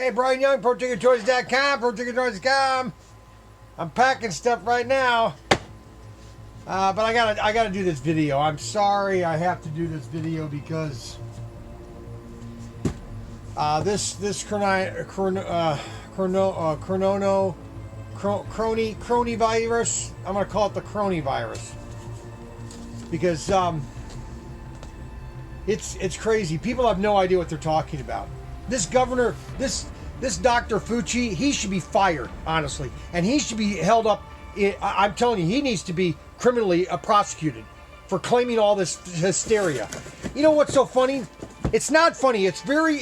Hey, Brian Young, ProTinkerToys.com, ProTinkerToys.com. I'm packing stuff right now, but I gotta do this video. I'm sorry I have to do this video because this Crony virus. I'm gonna call it the Crony virus because it's crazy. People have no idea what they're talking about. This governor, this Dr. Fauci, he should be fired, honestly, and he should be held up. I'm telling you, he needs to be criminally prosecuted for claiming all this hysteria. You know what's so funny? It's not funny. It's very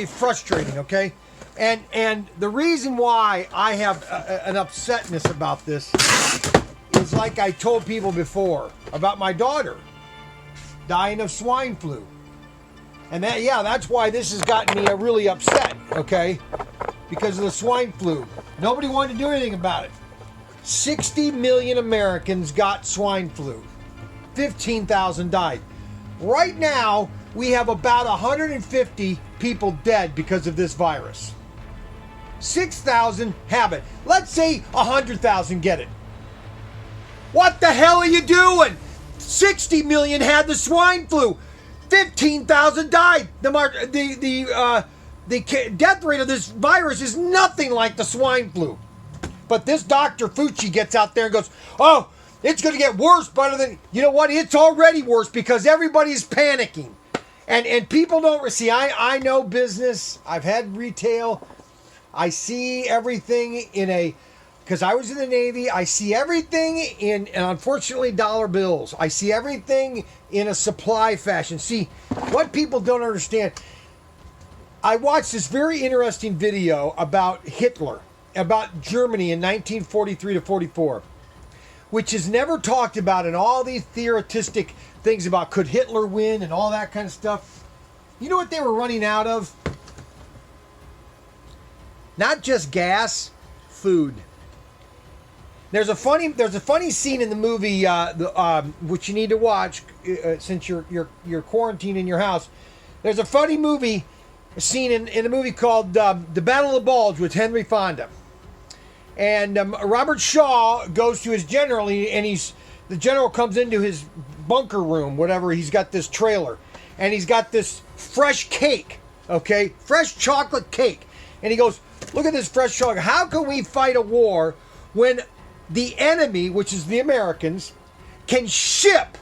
frustrating. Okay, and the reason why I have an upsetness about this is like I told people before about my daughter dying of swine flu. And that's why this has gotten me really upset, okay? Because of the swine flu. Nobody wanted to do anything about it. 60 million Americans got swine flu. 15,000 died. Right now, we have about 150 people dead because of this virus. 6,000 have it. Let's say 100,000 get it. What the hell are you doing? 60 million had the swine flu. 15,000 died. The death rate of this virus is nothing like the swine flu. But this Dr. Fauci gets out there and goes, oh, it's going to get worse, better than... You know what? It's already worse because everybody's panicking. And people don't... See, I know business. I've had retail. I see everything in a... Because I was in the Navy, I see everything in, and unfortunately, dollar bills. I see everything in a supply fashion. See, what people don't understand, I watched this very interesting video about Hitler, about Germany in 1943 to 44, which is never talked about in all these theoretistic things about could Hitler win and all that kind of stuff. You know what they were running out of? Not just gas, food. There's a funny scene in the movie which you need to watch since you're quarantined in your house. There's a funny scene in a movie called The Battle of the Bulge with Henry Fonda, and Robert Shaw goes to his general, and the general comes into his bunker room, whatever. He's got this trailer, and he's got this fresh cake, okay, fresh chocolate cake, and he goes, "Look at this fresh chocolate. How can we fight a war when the enemy, which is the Americans, can ship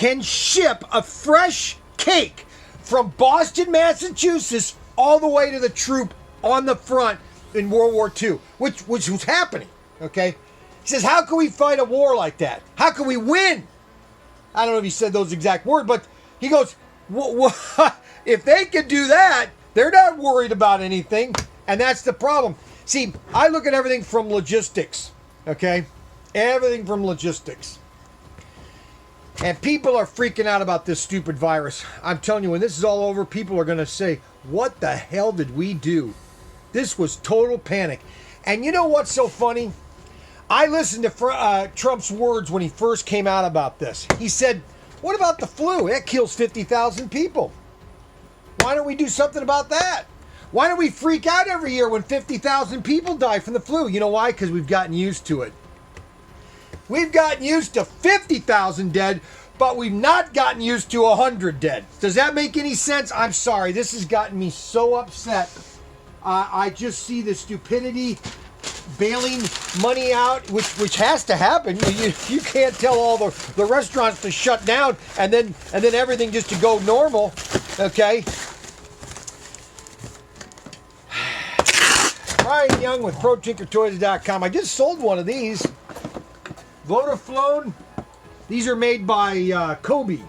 a fresh cake from Boston, Massachusetts, all the way to the troop on the front in World War II, which was happening, okay?" He says, how can we fight a war like that? How can we win? I don't know if he said those exact words, but he goes, if they can do that, they're not worried about anything, and that's the problem. See, I look at everything from logistics. Okay? Everything from logistics. And people are freaking out about this stupid virus. I'm telling you, when this is all over, people are going to say, what the hell did we do? This was total panic. And you know what's so funny? I listened to Trump's words when he first came out about this. He said, what about the flu? It kills 50,000 people. Why don't we do something about that? Why don't we freak out every year when 50,000 people die from the flu? You know why? Because we've gotten used to it. We've gotten used to 50,000 dead, but we've not gotten used to 100 dead. Does that make any sense? I'm sorry. This has gotten me so upset. I just see the stupidity, bailing money out, which has to happen. You can't tell all the restaurants to shut down and then everything just to go normal. Okay? Brian Young with ProTinkerToys.com. I just sold one of these. Vodafone. These are made by Kobe.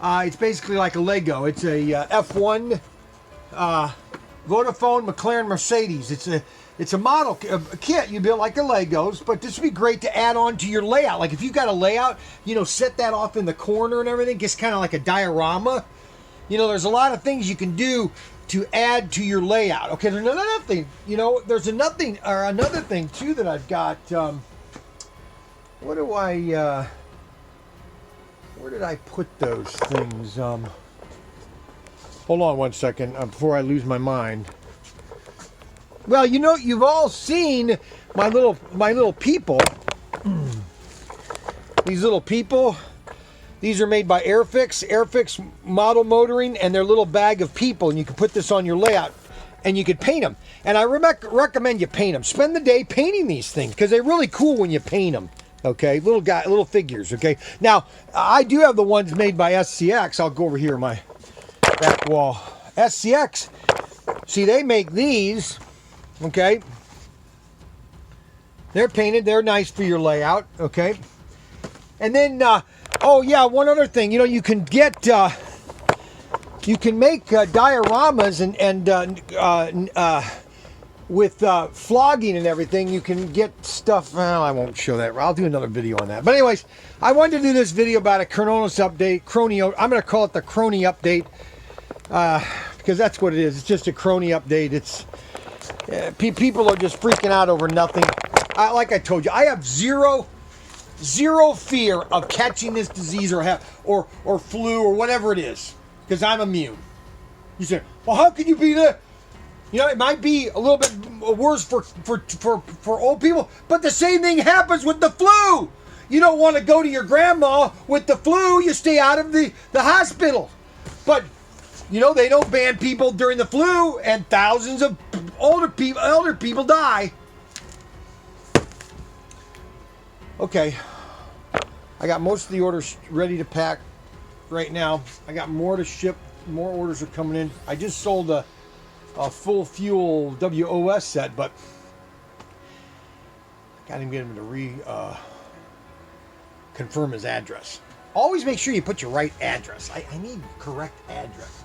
It's basically like a Lego. It's a F1 Vodafone McLaren Mercedes. It's a model a kit you build like the Legos, but this would be great to add on to your layout. Like if you've got a layout, set that off in the corner and everything. Gets kind of like a diorama. There's a lot of things you can do to add to your layout. Okay, there's another thing. There's another thing too that I've got. Where did I put those things? Hold on one second before I lose my mind. Well, you know, you've all seen my little people. These little people. These are made by Airfix Model Motoring, and their little bag of people. And you can put this on your layout, and you can paint them. And I recommend you paint them. Spend the day painting these things because they're really cool when you paint them. Okay, little figures. Okay. Now I do have the ones made by SCX. I'll go over here my back wall. SCX. See, they make these. Okay. They're painted. They're nice for your layout. Okay. And then, oh yeah, one other thing. You know, you can get, you can make dioramas and with flogging and everything. You can get stuff. Well, I won't show that. I'll do another video on that. But anyways, I wanted to do this video about a Cronus update. I'm going to call it the Crony update because that's what it is. It's just a Crony update. It's people are just freaking out over nothing. Like I told you, I have zero fear of catching this disease or flu or whatever it is because I'm immune. You say, well, how can you be that? You know, it might be a little bit worse for old people, but the same thing happens with the flu. You don't want to go to your grandma with the flu. You stay out of the hospital. But you know, they don't ban people during the flu, and thousands of elder people die. Okay, I got most of the orders ready to pack right now. I got more to ship. More orders are coming in. I just sold a full fuel WOS set, but I got to get him to confirm his address. Always make sure you put your right address. I need correct addresses.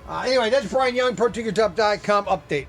Anyway, that's Brian Young, ProTinkerTop.com update.